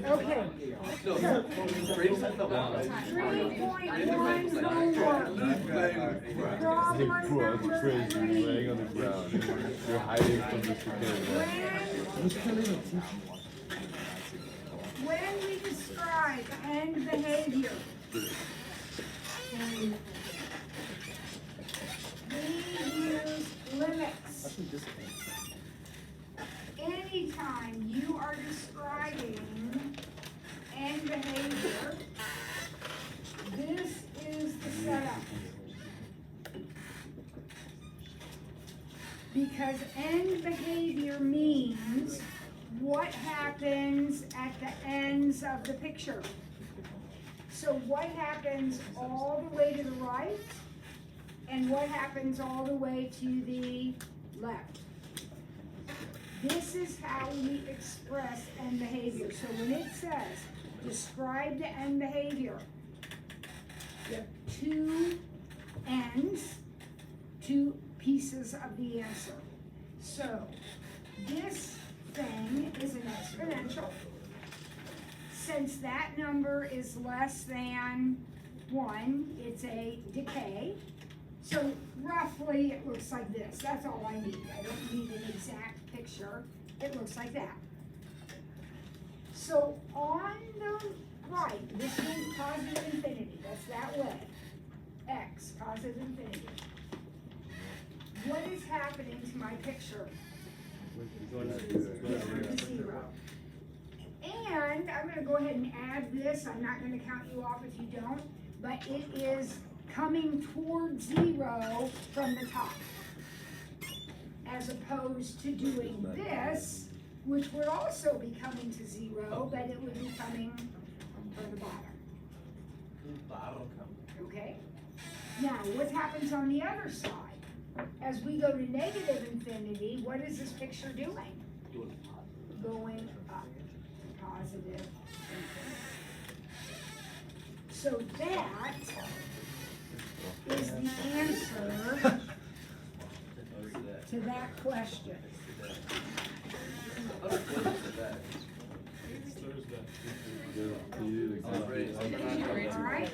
Okay. So, 3.1 homework. Problem number 3. laying on the ground. You're hiding from Mr. Canada. When we describe end behavior, we use limits. Anytime you are describing end behavior, this is the setup. Because end behavior means what happens at the ends of the picture. So what happens all the way to the right, and what happens all the way to the left. This is how we express end behavior. So when it says, describe the end behavior, you have 2 ends, 2 pieces of the answer. So this thing is an exponential. Since that number is less than 1, it's a decay. So roughly it looks like this. That's all I need. I don't need an exact picture. It looks like that. So on the right, this is positive infinity. That's that way. X, positive infinity. What is happening to my picture? Going to 0. And I'm going to go ahead and add this. I'm not going to count you off if you don't. But it is coming toward 0 from the top. As opposed to doing this, which would also be coming to 0, but it would be coming from the bottom. Okay? Now, what happens on the other side? As we go to negative infinity, what is this picture doing? Going up. Positive infinity. So that is the answer to that question. All right?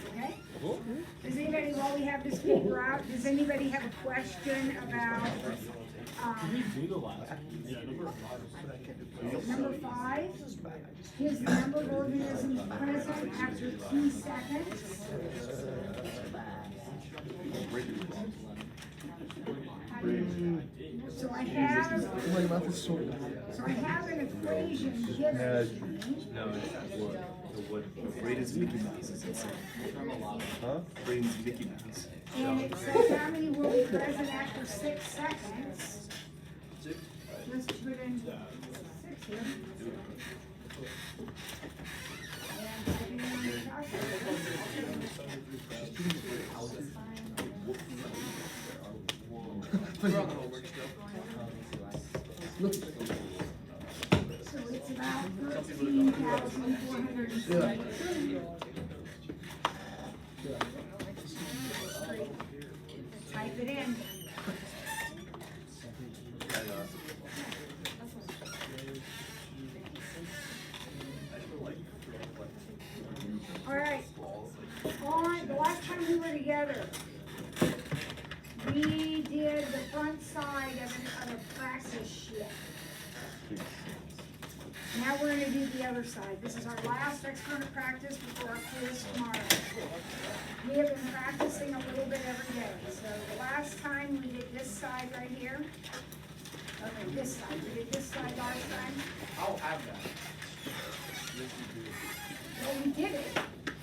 Okay? Does anybody, while we have this paper out, does anybody have a question about number 5? Is the number of organisms present after T seconds? So I have an equation given to me. Rate is Mickey Mouse. Huh? Rate is Mickey Mouse. And it says how many will be present after 6 seconds. Let's put in 6 here. And type it in on the calculator. So it's about 13,470. Type it in. All right. On the last time we were together, we did the front side of a practice sheet. Now we're going to do the other side. This is our last exponent practice before our quiz tomorrow. We have been practicing a little bit every day. So the last time we did this side right here. Okay, this side. We did this side last time. I'll have that. Well, we did it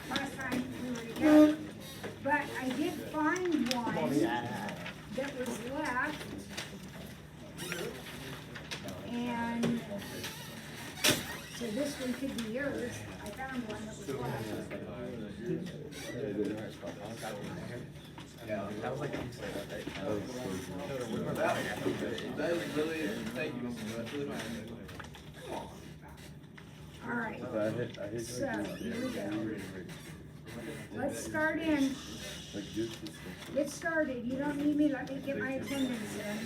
last time we were together. But I did find one that was left. And so this one could be yours. I found one that was left. Yeah, that was like that is really, thank you. That's really nice. All right. I hit So here we go. Let's start in. like this. Get started. You don't need me. Let me get my attendance in.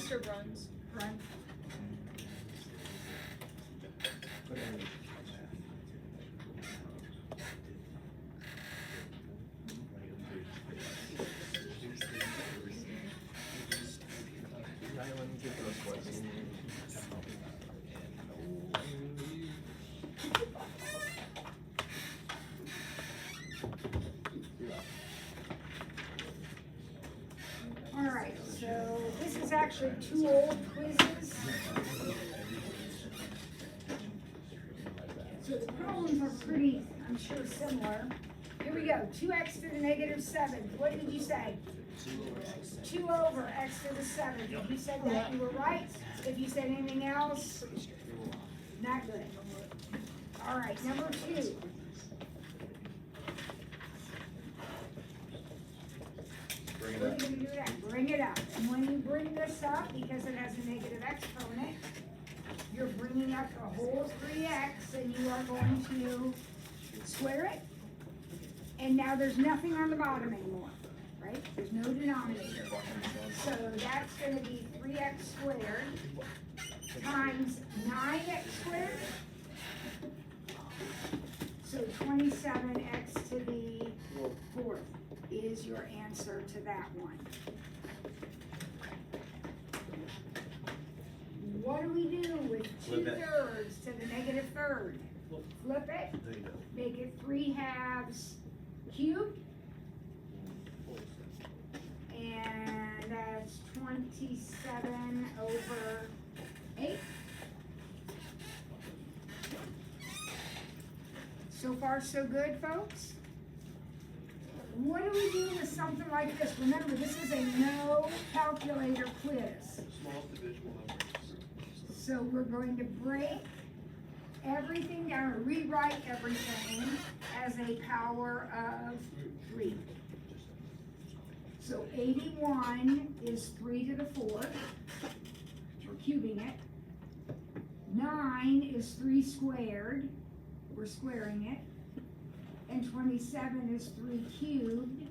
Mr. Bruns. Run. Alright, so this is actually 2 old quizzes. So the problems are pretty, I'm sure, similar. Here we go, 2x to the negative 7th. What did you say? 2 over x to the 7th. If you said that, you were right. If you said anything else, not good. Alright, number 2. What are you gonna do that? Bring it up. And when you bring this up, because it has a negative exponent, you're bringing up a whole 3x and you are going to square it. And now there's nothing on the bottom anymore, right? There's no denominator. So that's gonna be 3x squared times 9x squared. So 27x to the 4th is your answer to that one. What do we do with 2/3 to the negative 3rd? Flip it, make it 3/2 cubed. And that's 27 over 8. So far, so good, folks? What do we do with something like this? Remember, this is a no calculator quiz. Smallest divisional number. So we're going to break everything down, or rewrite everything as a power of 3. So 81 is 3 to the 4th. We're cubing it. 9 is 3 squared. We're squaring it. And 27 is 3 cubed,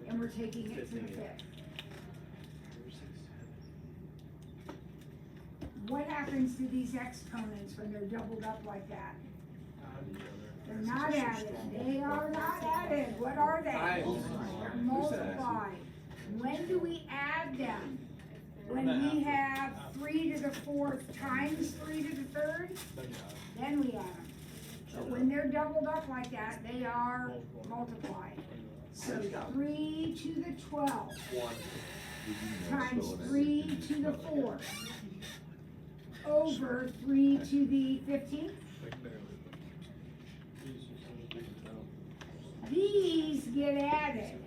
and we're taking it to the 5th. What happens to these exponents when they're doubled up like that? They're not added. They are not added. What are they? They're multiplied. When do we add them? When we have 3 to the 4th times 3 to the 3rd, then we add them. But when they're doubled up like that, they are multiplied. So 3 to the 12th times 3 to the 4th over 3 to the 15th. These get added.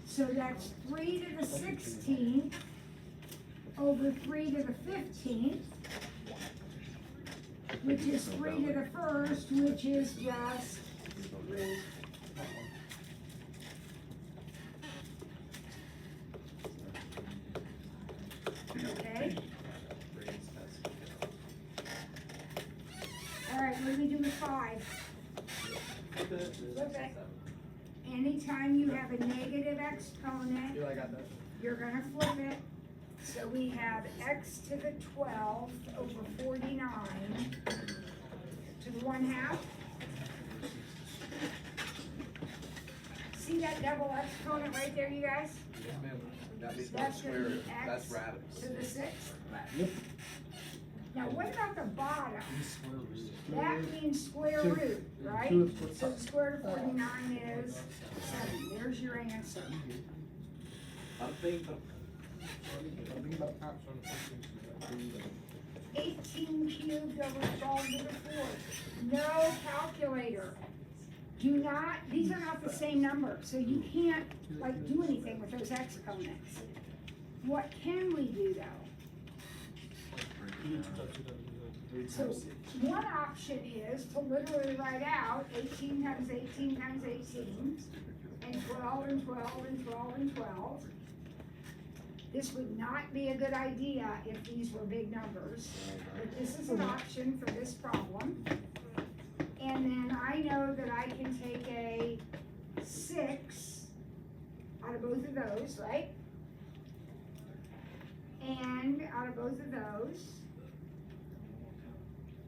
So that's 3 to the 16th over 3 to the 15th, which is 3 to the 1st, which is just 3. Okay? Alright, what do we do with 5? Flip it. Anytime you have a negative exponent, you're gonna flip it. So we have x to the 12th over 49 to the 1/2. See that double exponent right there, you guys? Yes, ma'am. That means That's gonna square, be that's x radicals. to the 6th. Now what about the bottom? That means square root, right? So the square root of 49 is 7. There's your answer. I'm thinking, 18 cubed over 12 to the 4th. No calculator. Do not, these are not the same number, so you can't like do anything with those exponents. What can we do though? So one option is to literally write out 18 times 18 times 18, and 12 and 12 and 12 and 12. This would not be a good idea if these were big numbers, but this is an option for this problem. And then I know that I can take a 6 out of both of those, right? end out of both of those.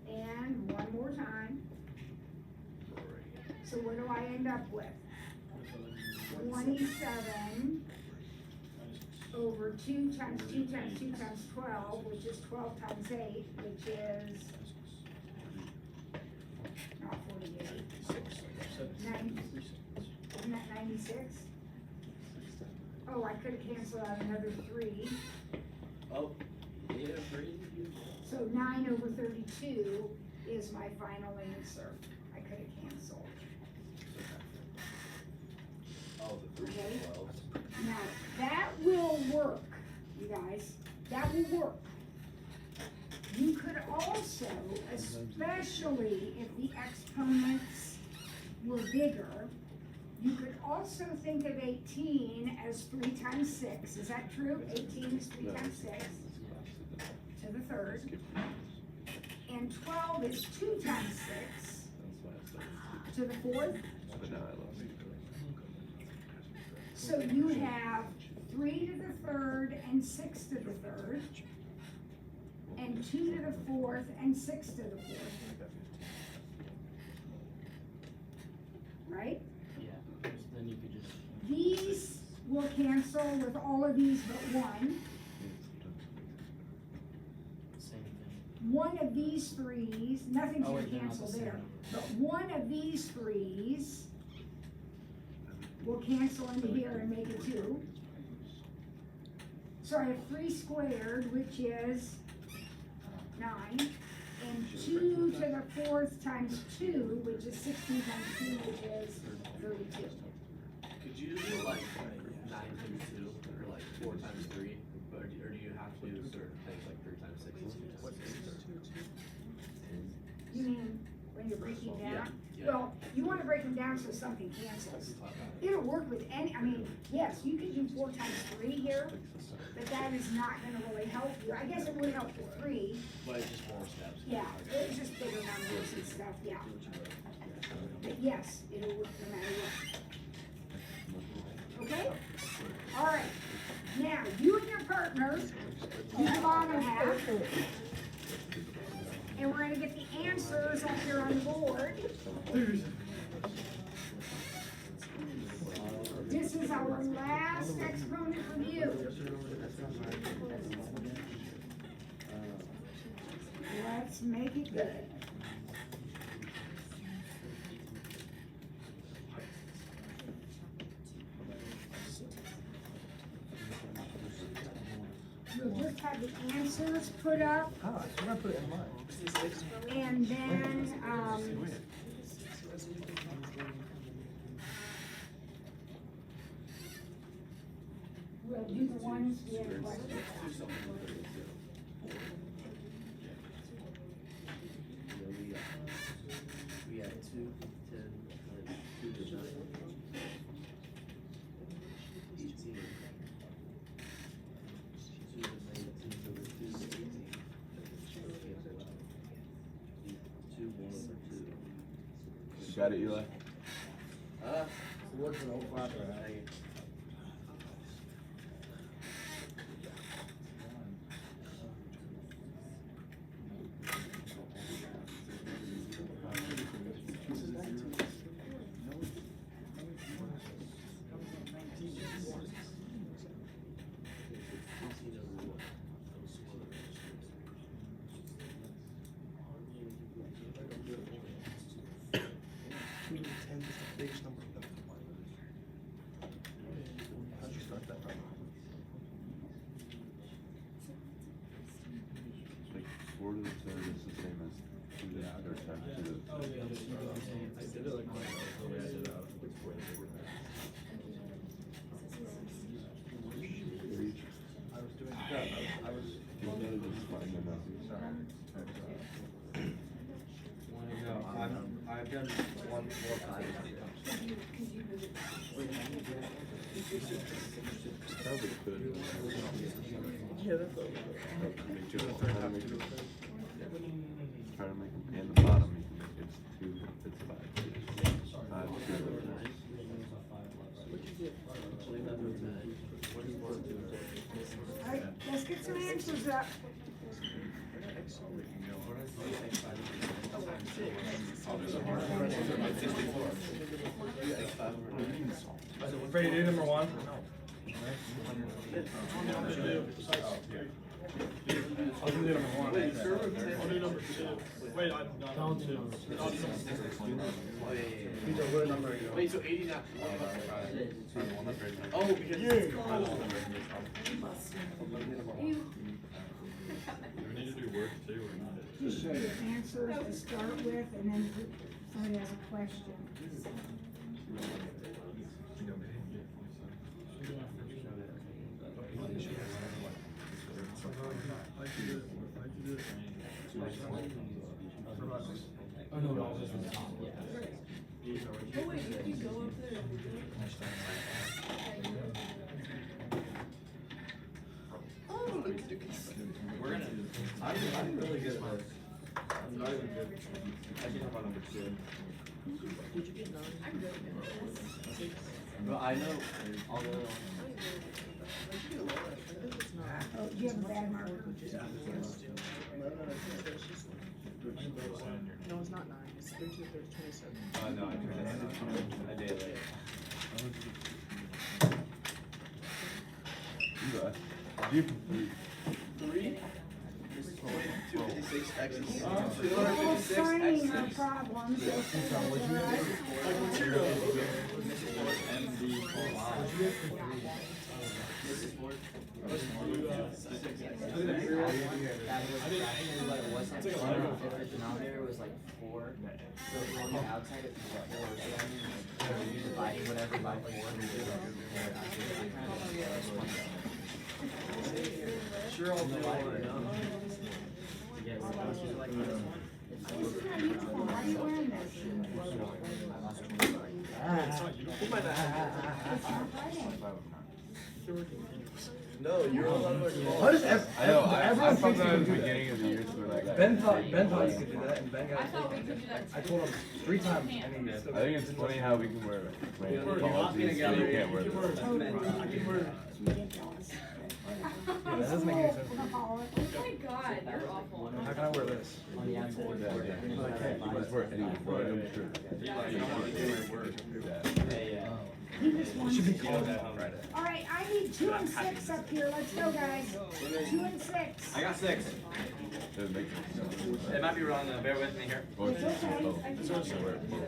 And one more time. So what do I end up with? 27 over 2 times 2 times 2 times 12, which is 12 times 8, which is not 48. 90, isn't that 96? Oh, I could have canceled out another 3. Oh, yeah, three. So 9 over 32 is my final answer. I could have canceled. Oh, the three Okay. 12. Now, that will work, you guys. That will work. You could also, especially if the exponents were bigger, you could also think of 18 as 3 times 6. Is that true? 18 is 3 times 6 to the third. And 12 is 2 times 6 to the fourth. So you have 3 to the third and 6 to the third, and 2 to the fourth and 6 to the fourth. Right? Yeah, so then you could just. These will cancel with all of these but one. Same thing. One of these 3's, nothing's Oh, gonna wait, they're not cancel the same there, number. but one of these 3's will cancel into here and make it 2. So I have 3 squared, which is 9, and 2 to the fourth times 2, which is 16 times 2, which is 32. Could you do like 9 times 2 or like 4 times 3? Or do you have to do certain things like 3 times 6 and 2 times 6? You mean when you're breaking down? Yeah, yeah. Well, you wanna break them down so something cancels. It'll work with any, I mean, yes, you could do 4 times 3 here, but that is not gonna really help you. I guess it would help with 3, But it's just more steps. yeah, it's just bigger numbers and stuff, yeah. But yes, it'll work no matter what. Okay? All right, now, you and your partner do the bottom half. And we're gonna get the answers up here on the board. This is our last exponent review. Let's make it good. We'll just have the answers put up. Ah, so I'm gonna put it in mine. And then, we'll do the ones we have questions on. We had 2, 10, 2 to 9. 18. 2 to 19, 2 to 18. 2, 1 over 2. You got it, Eli? So what's an 05 right? How'd you start that from? Like 4 to the third is the same as 2 to the third times 2 to the third. I did it like my way I did it out. I was doing good. I was. You gotta just find them out. No, I've done 1 4 times. Probably could. Yeah, that's all. Make 2 to the third, try to make them, and the bottom, you can make it 2, it's 5. 5, 2. All right, let's get some answers. answers up. Ready to do number one? I'll do number one. I'll do number two. Wait, I'll do number two. What number are you on? Wait, so 80 now. Oh, because Yeah. Do we need to do work too or not? Just show your answers to start with, and then somebody has a question. Oh, no, no, this is top. we're gonna. I'm really good at this. I'm not even good. I can have on number two. Did you get 9? But I know all the other ones. Oh, do you have a bad marker? No, it's not 9. It's 32, 27. No, I turned it a day late. You complete. 3. This is 256 X's. All signing are problems. If the denominator was like 4, so on the outside it's 4, so I mean, you divide whatever by 4 and you do Sure, I'll do all right now. Why are you wearing this? Who might not have It's not Friday. No, you're allowed to What is I know, I thought that at the beginning of the year, so like. Ben thought you could do that, and Ben got. I thought we could do that. I told him 3 times, and he still. I think it's funny how we can wear random Yeah, policies, so you can't wear them. Ridiculous. Yeah, that doesn't make any sense. Oh my god, you're awful. How can I wear this? on the outside it's 4. You must wear any random shirt. He just wants Should be to- called that on Friday. All right, I need 2 and 6 up here. Let's go, guys. 2 and 6. I got 6. Doesn't make sense. It might be wrong, bear with me here. Or It's just okay. both. So wear it both.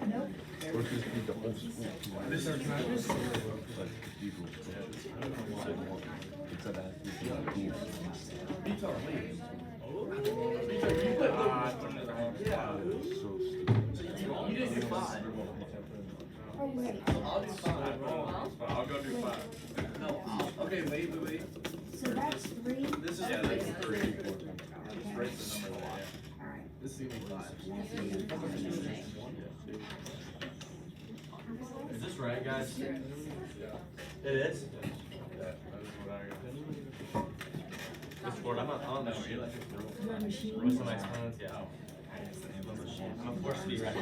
Nope. Or just be the whole school. This is not- Like people. Instead of having to be cool. So stupid. You didn't do 5. Oh, wait. I'll do 5. I'll go do 5. No, okay, wait. So that's 3. This is 3. Okay. Just write the number there. All right. This is even 5. Is this right, guys? It is? Which board? I'm on that sheet. Your machine. What's the next one? Yeah. I'm forced to be right.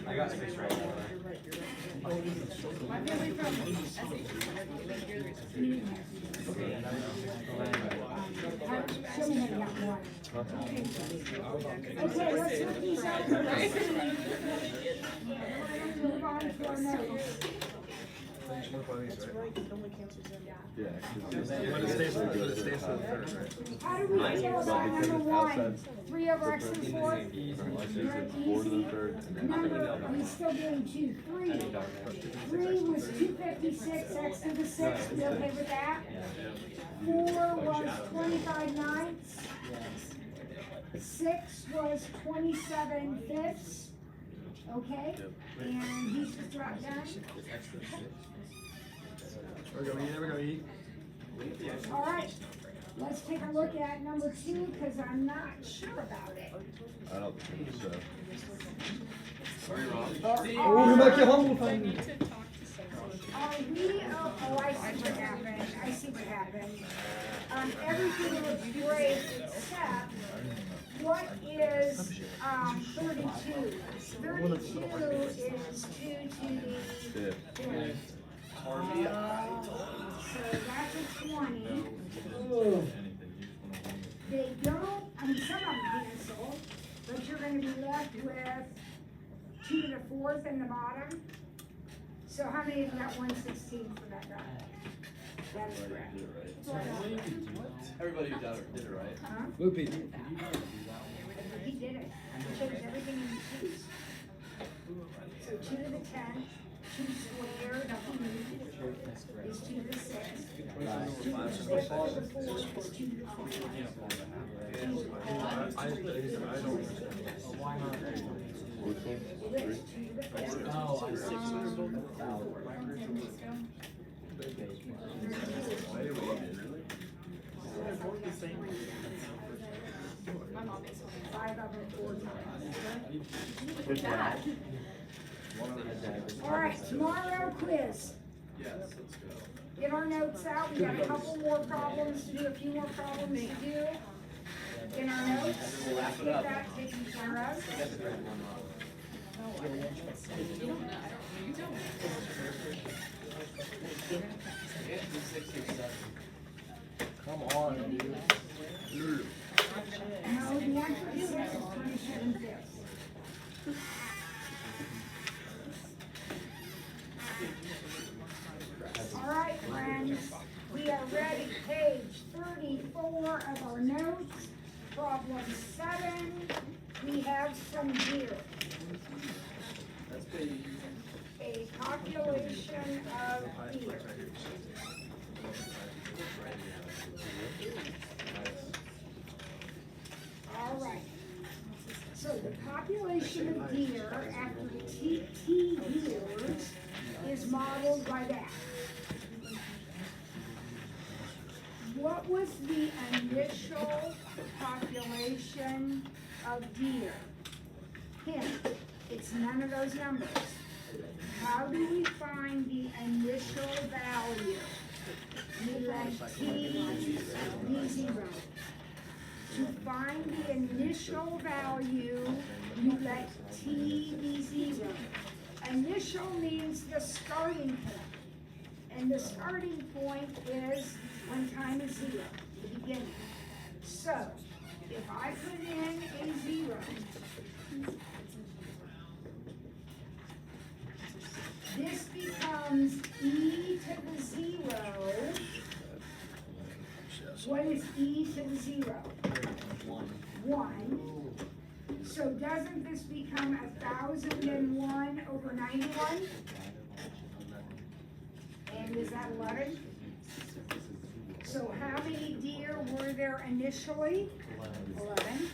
I got 6 right. My family from Show me how you got 1. Okay, let's look these up. Move on to our notes. Yeah. But it stays for the third, right? How do we feel about number 1? 3 over x and 4? Like it's 4 to the third and then. Number, we still doing 2, 3. 3 was 256 x to the 6. We okay with that? 4 was 25 ninths. 6 was 27 fifths. Okay? And he's just dropped down. There we go, E. All right. Let's take a look at number 2 because I'm not sure about it. I don't think so. Oh, you might get humble if I. Are we, oh, I see what happened. I see what happened. Everything looks great except what is 32? 32 is 2 to the Yeah. 5th. Harvey, So that's a 20. Oh. They don't, I mean, some of them cancel, but you're gonna be left with 2 to the 4th in the bottom. So how many of you got 1/16 for that guy? That is correct. everybody did it right. Huh? Loopy. He did it. He changed everything in the twos. So 2 to the 10th, 2 squared, is 2 to the 6th. 2 to the 6th to the 4th is 2 to the My mom makes one. 5 of them 4 times. Look at that. All right, tomorrow quiz. Yes, let's go. Get our notes out, we got a couple more problems to do, a few more problems to do. In our notes, We'll wrap it get up. that taken care of. Can't do 6 or 7. Come on, dude. No, the answer to this is 27/5. All right, friends, we are ready, page 34 of our notes, problem 7. We have some here. That's pretty. A population of deer. All right. So the population of deer after T years is modeled by that. What was the initial population of deer? Hint, it's none of those numbers. How do we find the initial value? We let T be 0. To find the initial value, you let T be 0. Initial means the starting point. And the starting point is when time is 0, the beginning. So, if I put in a 0, this becomes e to the 0. What is e to the 0? 1. So doesn't this become 1,001 over 91? And is that 11? So how many deer were there initially? 11.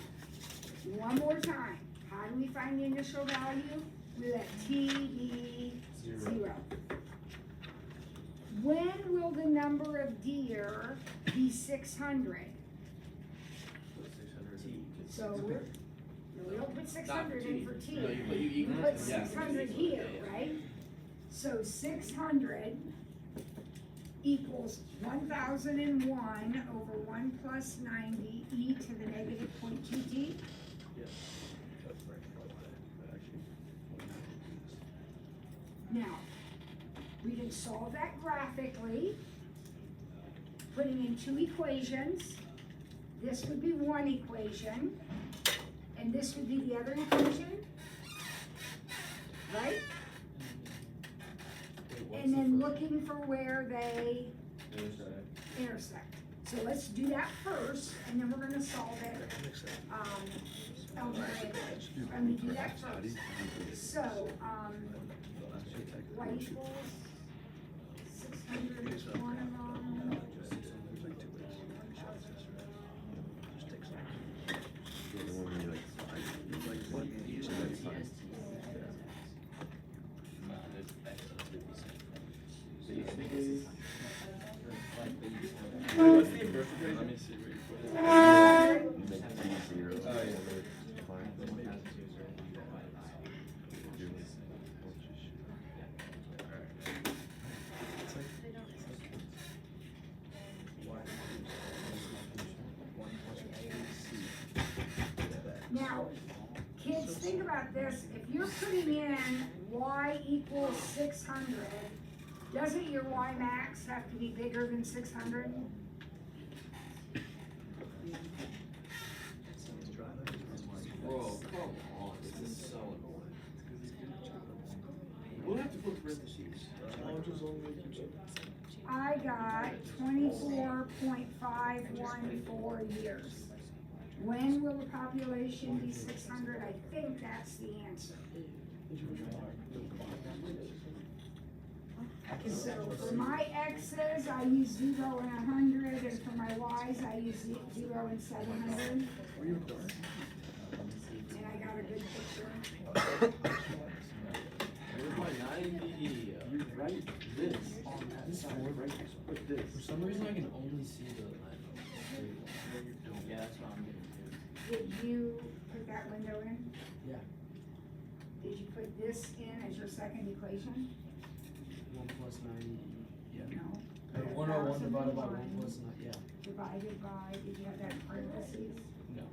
One more time. How do we find the initial value? We let T be 0. When will the number of deer be 600? So we don't put 600 in for T. No, you We put yeah. 600 here, right? So 600 equals 1,001 over 1 plus 90 e to the negative 0.2t. Now, we can solve that graphically, putting in 2 equations. This would be one equation, and this would be the other equation, right? And then looking for where they intersect. So let's do that first, and then we're gonna solve it, algebraically. Let me do that first. So, y equals 600 is one of them. What's the inverse of it? Let me see where you put it. Oh, yeah. Now, kids, think about this. If you're putting in y equals 600, Doesn't your Y max have to be bigger than 600? Bro, come on, this is so annoying. We'll have to put parentheses. I got 24.514 years. When will the population be 600? I think that's the answer. So for my X's, I use 0 and 100, and for my Y's, I use 0 and 700. And I got a good picture. Where's my 90? You write this on that side, right? Put this. For some reason, I can only see the line. Yeah, that's what I'm getting to. Did you put that window in? Yeah. Did you put this in as your second equation? 1 plus 90, yeah. No. 101 divided by 1 plus 9, yeah. Divided by, did you have that in parentheses? No.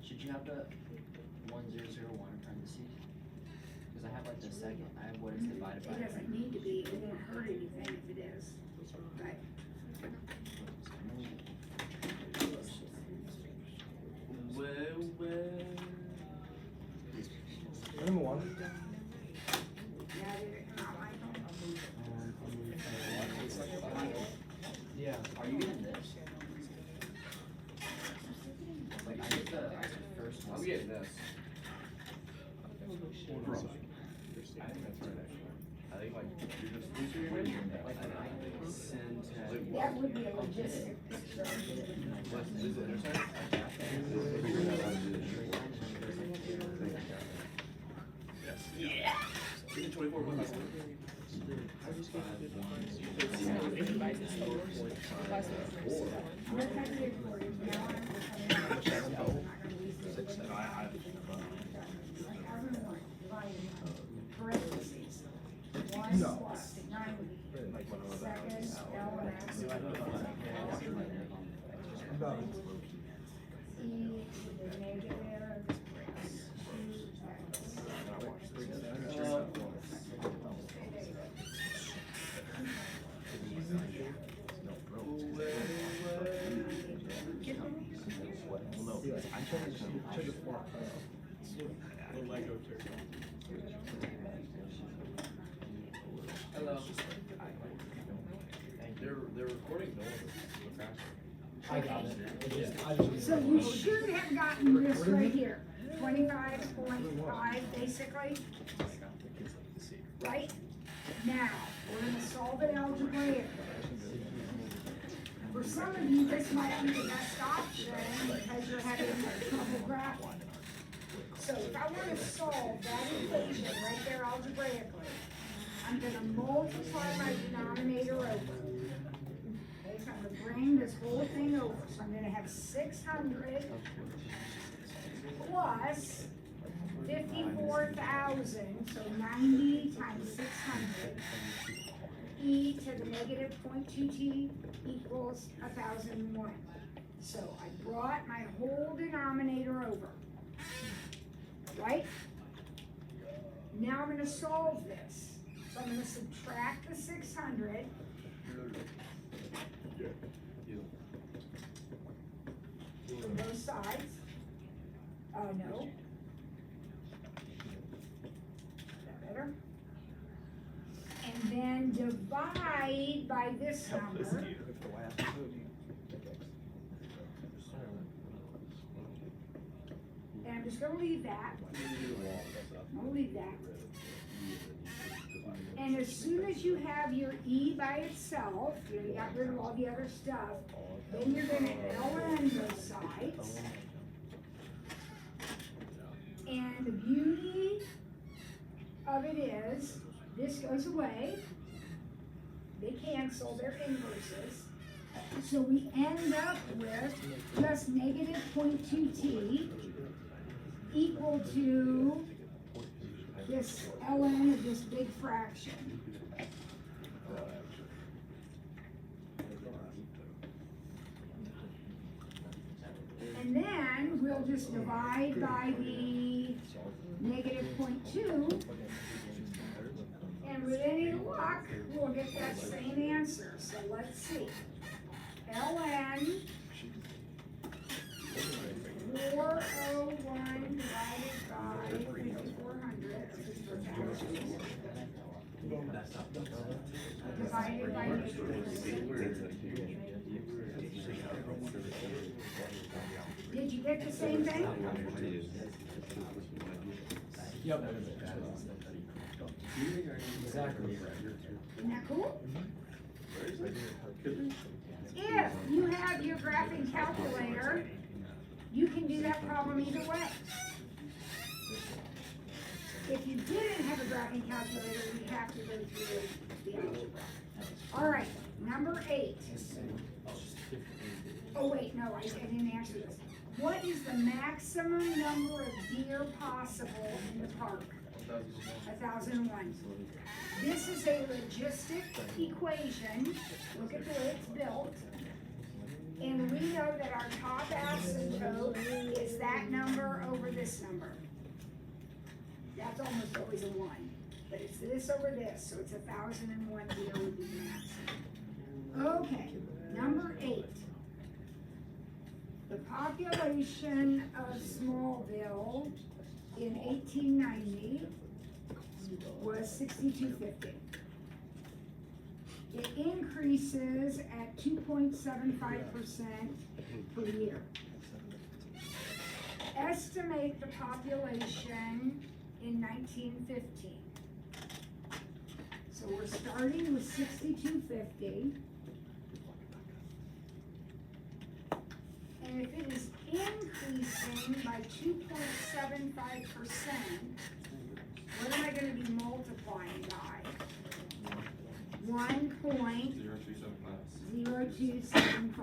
Should you have the 1001 in parentheses? Because I have like the second, I have what it's divided by. It doesn't need to be, it won't hurt anything if it is. Right. Number one. Yeah, did it come out like that? Yeah, are you getting this? Like, I get the first one. I'm getting this. Bro. I think that's right, actually. I think like, you're just, who's your name? Like, I send That would be a logistic picture. What, is it intersect? Yeah. 24 minutes. I'm gonna cut it for you. Now I'm gonna cut it out. I'm not gonna use this. Everyone, divided by parentheses. 1 plus 90. Second, LS. E to the negative 2x. Hello. They're recording no one. I got it. So you should have gotten this right here, 25.5 basically. Right? Now, we're gonna solve it algebraically. For some of you, this might be the best option because you're having trouble graphing. So if I want to solve that equation right there algebraically, I'm gonna multiply my denominator over. Okay, so I'm gonna bring this whole thing over. So I'm gonna have 600 plus 54,000, so 90 times 600. E to the negative 0.2t equals 1,001. So I brought my whole denominator over. Right? Now I'm gonna solve this. So I'm gonna subtract the 600. From both sides. No. Is that better? And then divide by this number. And I'm just gonna leave that. I'm gonna leave that. And as soon as you have your E by itself, you know, you got rid of all the other stuff, then you're gonna ln both sides. And the beauty of it is, this goes away. They cancel their inverses. So we end up with just negative 0.2t equal to this ln of this big fraction. And then we'll just divide by the negative 0.2. And with any luck, we'll get that same answer, so let's see. ln 401 divided by 5400, That's not. divided by Did you get the same thing? Yep. Exactly. Isn't that cool? If you have your graphing calculator, you can do that problem either way. If you didn't have a graphing calculator, we'd have to go through the algebra. All right, number 8. Oh wait, no, I didn't answer this. What is the maximum number of deer possible in the park? 1001. This is a logistic equation. Look at the way it's built. And we know that our top asymptote is that number over this number. That's almost always a 1. But it's this over this, so it's 1001 deer would be the maximum. Okay, number 8. The population of Smallville in 1890 was 6,250. It increases at 2.75% per year. Estimate the population in 1915. So we're starting with 6,250. And if it is increasing by 2.75%, what am I gonna be multiplying by? 1.0275.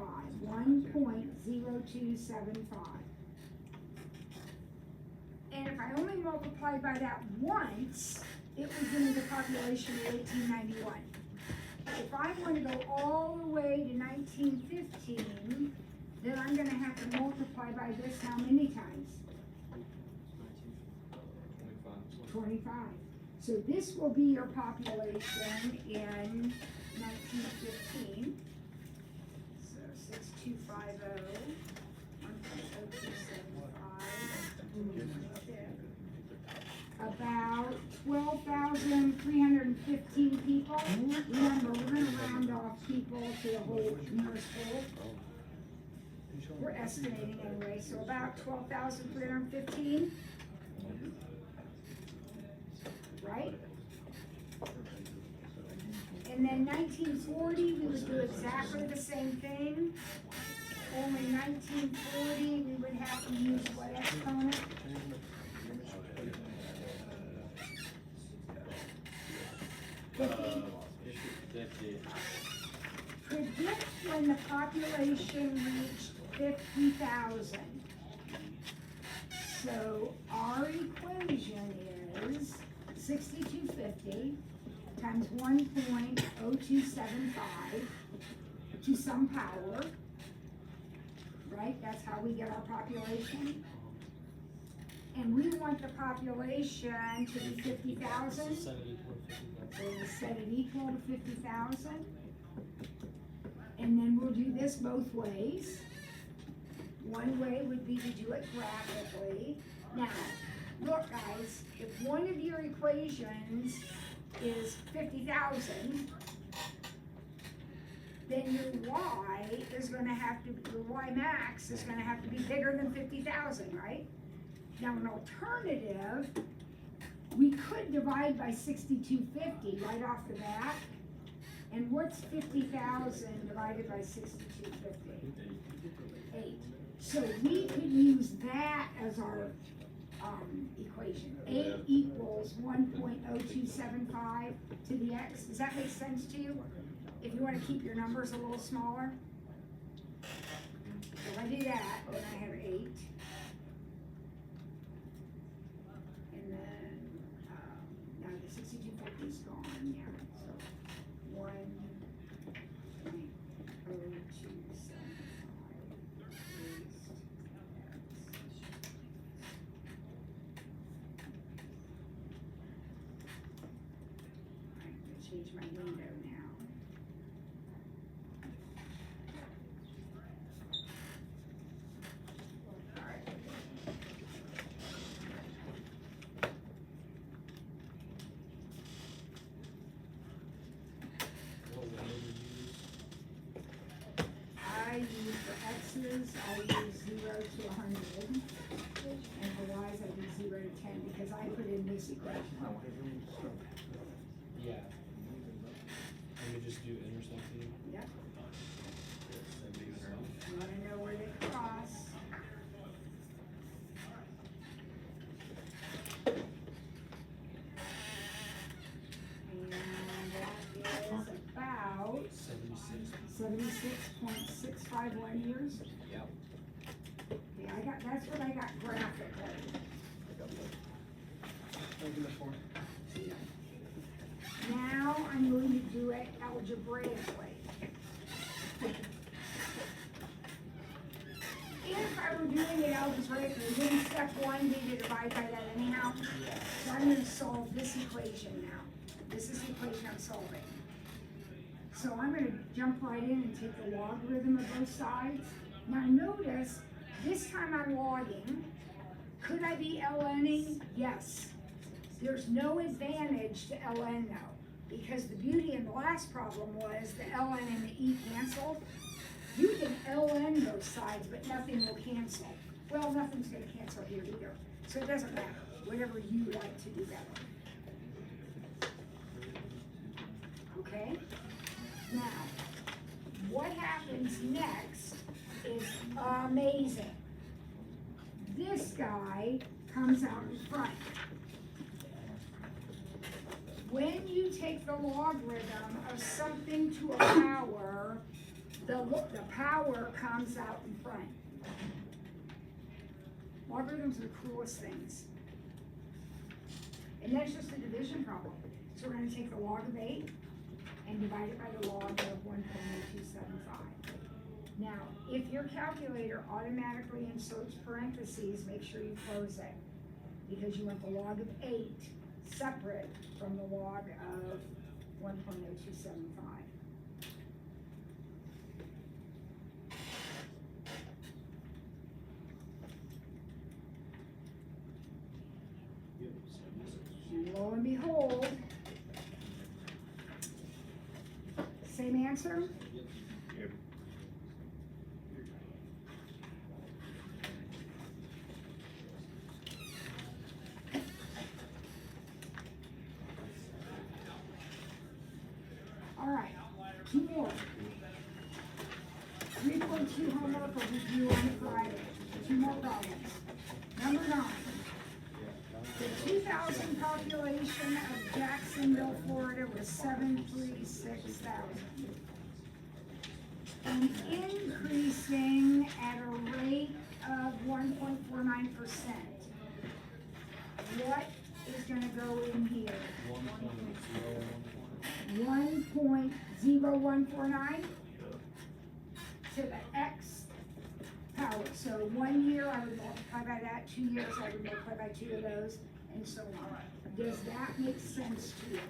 1.0275. And if I only multiply by that once, it would give me the population of 1891. If I want to go all the way to 1915, then I'm gonna have to multiply by this how many times? 25. So this will be your population in 1915. So 6250, 1.0275. About 12,315 people. Remember, we're gonna round off people to the whole nearest whole. We're estimating anyway, so about 12,315. Right? And then 1940, we would do exactly the same thing. Only 1940, we would have to use what exponent? Predict when the population reached 50,000. So our equation is 6,250 times 1.0275 to some power, right? That's how we get our population. And we want the population to be 50,000. So we set it equal to 50,000. And then we'll do this both ways. One way would be to do it graphically. Now, look guys, if one of your equations is 50,000, then your y is gonna have to, your y max is gonna have to be bigger than 50,000, right? Now an alternative, we could divide by 6,250 right off the bat. And what's 50,000 divided by 6,250? 8. So we could use that as our equation. 8 equals 1.0275 to the x. Does that make sense to you? If you want to keep your numbers a little smaller. So if I do that, then I have 8. And then, now the 6,250 is gone, yeah. So 1.0275. change my window now. Alright. I use for X's, I use 0 to 100. And for Y's, I do 0 to 10 because I put in this equation. Yeah. Can we just do intercepting? Yep. You wanna know where they cross? And that is about 76.651 years. Yep. Yeah, that's what I got graphically. Thank you, Ms. Moore. Now I'm going to do it algebraically. If I were doing it algebraically, then step one be to divide by that anyhow. So I'm gonna solve this equation now. This is the equation I'm solving. So I'm gonna jump right in and take the logarithm of both sides. Now notice, this time I'm logging. Could I be ln'ing? Yes. There's no advantage to ln though, because the beauty in the last problem was the ln and the e canceled. You can ln both sides, but nothing will cancel. Well, nothing's gonna cancel here either, so it doesn't matter, whatever you like to do better. Okay? Now, what happens next is amazing. This guy comes out in front. When you take the logarithm of something to a power, the power comes out in front. Logarithms are the cruelest things. And that's just a division problem. So we're gonna take the log of 8 and divide it by the log of 1.0275. Now, if your calculator automatically inserts parentheses, make sure you close it, because you want the log of 8 separate from the log of 1.0275. And lo and behold, same answer? Yep. All right, 2 more. 3.2 homework will be due on Friday. 2 more problems. Number 9. The 2000 population of Jacksonville, Florida was 736,000. And increasing at a rate of 1.49%. What is gonna go in here? 1.0149 to the x power. So 1 year I would multiply by that, 2 years I would multiply by 2 of those, and so on. Does that make sense to you?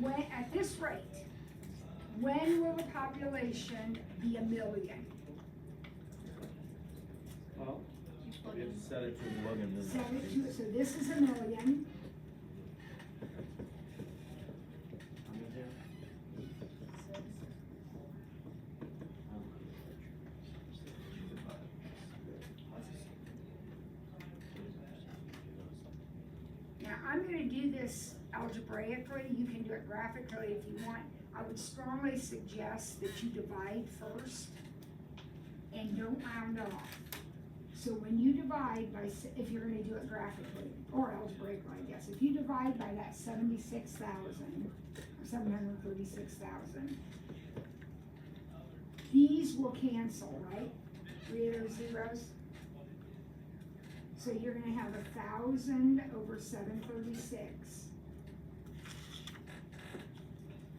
When, at this rate, when will the population be 1 million? Well, we have to set it to 1 million. Set it to, so this is 1 million. Now, I'm gonna do this algebraically, you can do it graphically if you want. I would strongly suggest that you divide first and don't round off. So when you divide by, if you're gonna do it graphically, or algebraically, I guess, if you divide by that 76,000, or 736,000, these will cancel, right? 3 of those zeros. So you're gonna have 1,000 over 736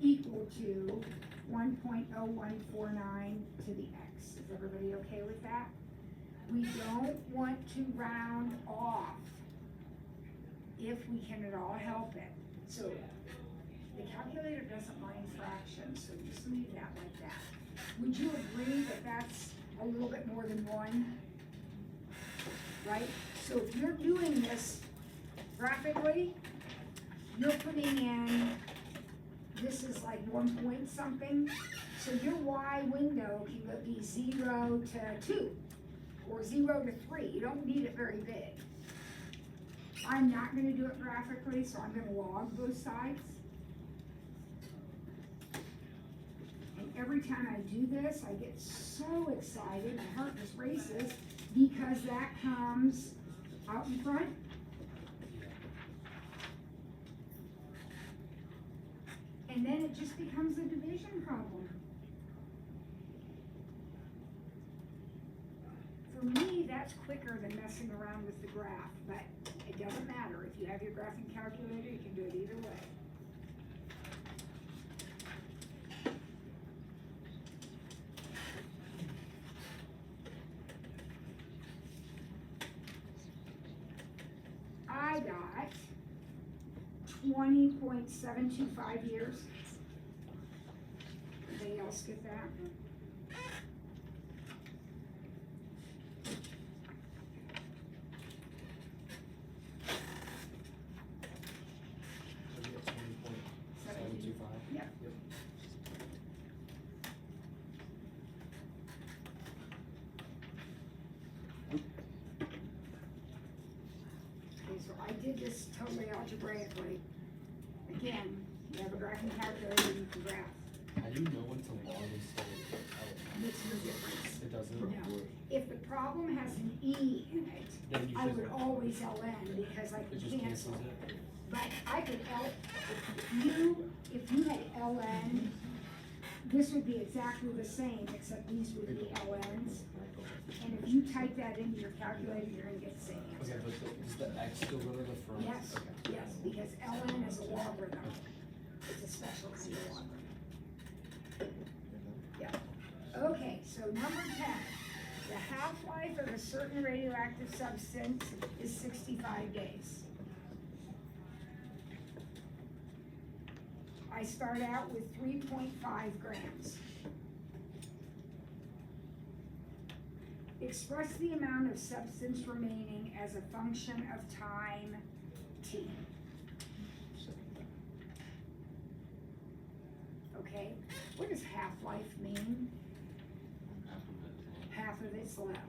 equal to 1.0149 to the x. Is everybody okay with that? We don't want to round off if we can at all help it. So the calculator doesn't mind fractions, so just leave that like that. Would you agree that that's a little bit more than one? Right? So if you're doing this graphically, you're putting in, this is like 1 point something, so your Y window can be 0 to 2, or 0 to 3, you don't need it very big. I'm not gonna do it graphically, so I'm gonna log both sides. And every time I do this, I get so excited, my heart just races, because that comes out in front. And then it just becomes a division problem. For me, that's quicker than messing around with the graph, but it doesn't matter. If you have your graphing calculator, you can do it either way. I got 20.725 years. Anybody else get that? Yep. Okay, so I did this totally algebraically. Again, you have a graphing calculator, you can graph. How do you know when to log instead of Makes no difference. It doesn't? No. If the problem has an E in it, Then you I should. would always ln because I It can just cancel. cancels it? But I could if you had ln, this would be exactly the same, except these would be ln's. And if you type that into your calculator, you're gonna get the same Okay, answer. but does the X still go to the front? Yes, Okay. yes, because ln is a logarithm. It's a special kind of logarithm. Yeah. Okay, so number 10, the half-life of a certain radioactive substance is 65 days. I start out with 3.5 grams. Express the amount of substance remaining as a function of time t. Okay, what does half-life mean? Half of it's left.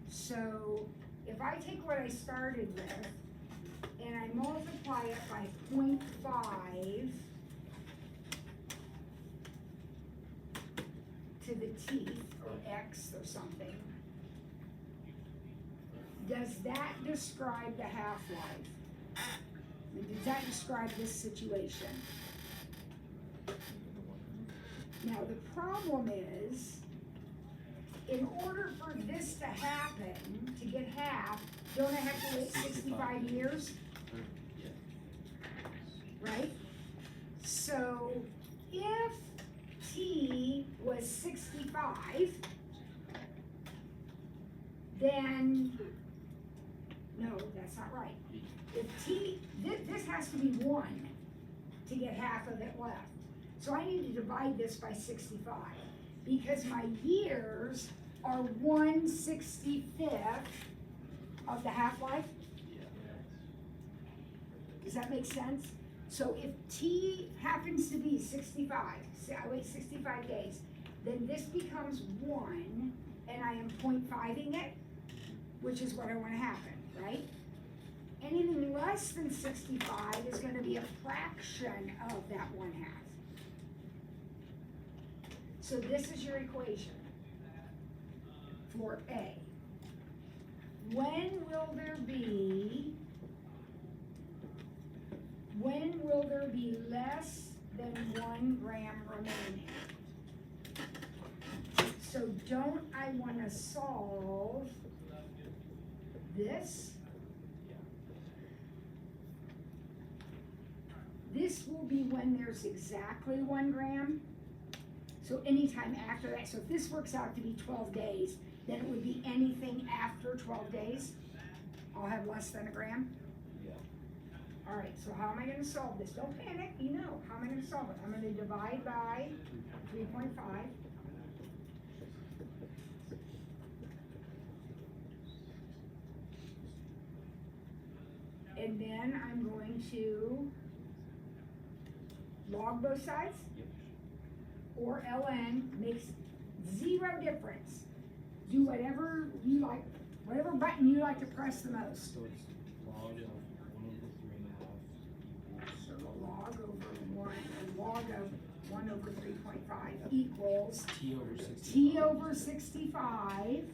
So if I take what I started with and I multiply it by 0.5 to the teeth, or x or something, does that describe the half-life? Does that describe this situation? Now the problem is, in order for this to happen, to get half, don't I have to wait 65 years? Right? So if t was 65, then, no, that's not right. If t, this has to be 1 to get half of it left. So I need to divide this by 65, because my years are 1/65 of the half-life. Does that make sense? So if t happens to be 65, say I wait 65 days, then this becomes 1, and I am 0.5ing it, which is what I want to happen, right? Anything less than 65 is going to be a fraction of that 1/2. So this is your equation for A. When will there be less than 1 gram remaining? So don't I want to solve this? This will be when there's exactly 1 gram. So anytime after that, so if this works out to be 12 days, then it would be anything after 12 days. I'll have less than 1 gram. All right, so how am I gonna solve this? Don't panic, you know, how am I gonna solve it? I'm gonna divide by 3.5. And then I'm going to log both sides. Or ln makes zero difference. Do whatever you like, whatever button you like to press the most. So it's log of 1 over 3.5 equals. So log over 1, log of 1 over 3.5 equals T over 65. T over 65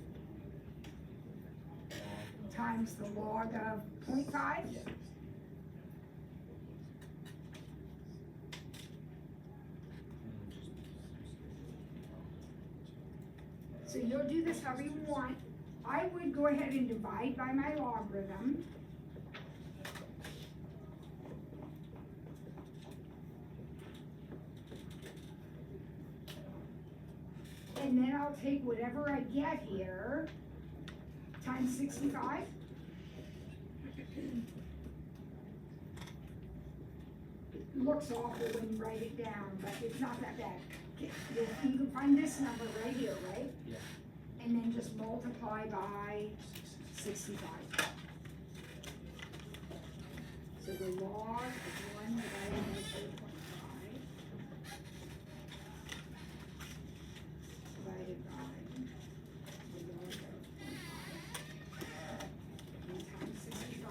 times the log of 0.5. Yeah. So you'll do this however you want. I would go ahead and divide by my logarithm. And then I'll take whatever I get here times 65. It looks awful when you write it down, but it's not that bad. You can find this number right here, right? Yeah. And then just multiply by 65. So the log of 1 divided by 3.5 divided by the log of 0.5 and times 65.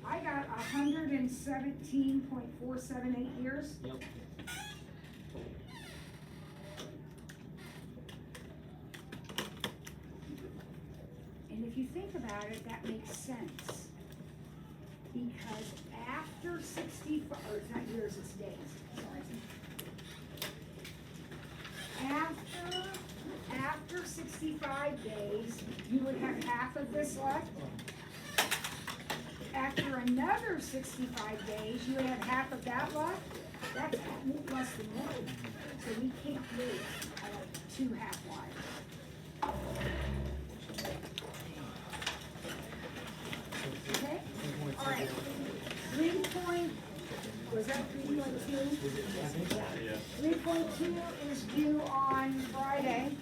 I got 117.478 years. Yep. And if you think about it, that makes sense. Because after 65, or it's not years, it's days, sorry. After 65 days, you would have half of this left. After another 65 days, you would have half of that left. That's less than 1. So we can't live 2 half-lives. Okay? All right. 3.2? 3.2 is due on Friday.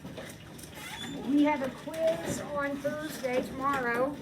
We have a quiz on Thursday, tomorrow.